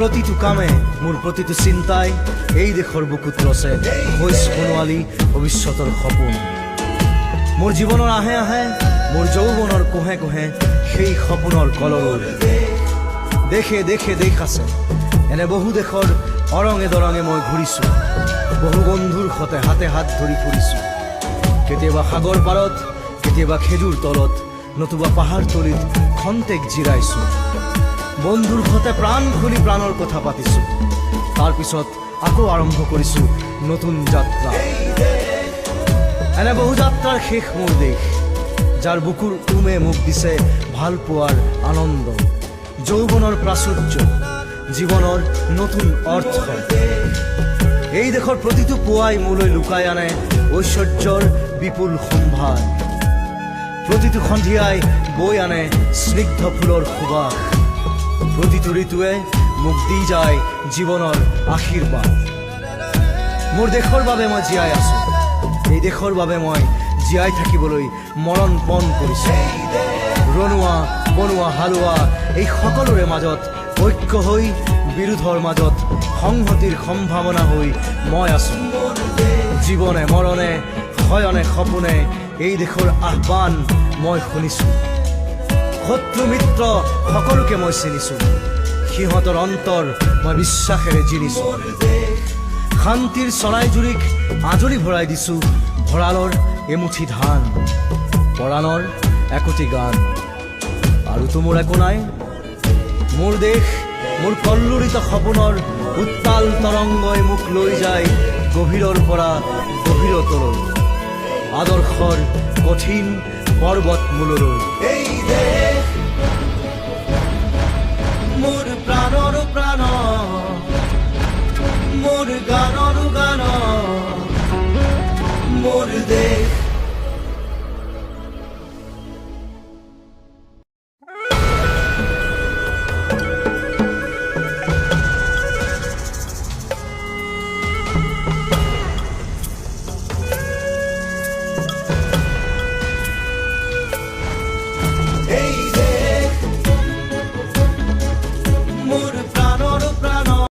প্ৰতিটো কামে মোৰ প্ৰতিটো চিন্তাই এই দেশৰ বুকুত ৰচে হৈছ সোণোৱালী ভৱিষ্যতৰ সপোন। মোৰ জীৱনৰ আহে আহে মোৰ যৌৱনৰ কোহে কোহে সেই সপোনৰ কলৰৱ। দেশে দেশে দেশ আছে, এনে বহু দেশৰ অৰঙে দৰঙে মই ঘূৰিছোঁ। বহু বন্ধুৰ সতে হাতে হাত ধৰি ফুৰিছোঁ। কেতিয়াবা সাগৰ পাৰত, কেতিয়াবা খেজুৰ তলত, নতুবা পাহাৰ তলিত খন্তেক জিৰাইছোঁ। বন্ধুৰ সতে প্ৰাণ খুলি প্ৰাণৰ কথা পাতিছোঁ। তাৰপিছত আকৌ আৰম্ভ কৰিছোঁ নতুন যাত্ৰা। এনে বহু যাত্ৰাৰ শেষ মোৰ দেশ, যাৰ বুকুৰ উমে মোক দিছে ভাল পোৱাৰ আনন্দ, যৌৱনৰ প্ৰাচুৰ্য, জীৱনৰ নতুন অৰ্থ। এই দেশৰ প্ৰতিটো পুৱাই মোলৈ লুকাই আনে ঐশ্বৰ্যৰ বিপুল সম্ভাৰ। প্ৰতিটো সন্ধিয়াই বৈ আনে স্নিগ্ধ ফুলৰ সুবাস। প্ৰতিটো ঋতুৱে মোক দি যায় জীৱনৰ আশীৰ্বাদ। মোৰ দেশৰ বাবে মই জীয়াই আছো, এই দেশৰ বাবে মই জীয়াই থাকিবলৈ মৰণ পণ কৰিছো। ৰণুৱা বনোৱা হালোৱা এই সকলোৰে মাজত ঐক্য হৈ, বিৰোধৰ মাজত সংহতিৰ সম্ভাৱনা হৈ মই আছো। জীৱনে মৰণে শয়নে সপোনে এই দেশৰ আহ্বান মই শুনিছো। শত্ৰু মিত্ৰ সকলোকে মই চিনিছো, সিহঁতৰ অন্তৰ মই বিশ্বাসেৰে জিনিছো। শান্তিৰ চৰাইজুৰিক আজৰি ভৰাই দিছো ভঁৰালৰ এমুঠি ধান, পৰাণৰ একোটি গান। আৰুতো মোৰ একো নাই, মোৰ দেশ মোৰ কল্লোলিত সপোনৰ উত্তাল তৰংগই মোক লৈ যায় গভীৰৰ পৰা গভীৰতলৈ, আদৰ্শৰ কঠিন পৰ্বত মূললৈ।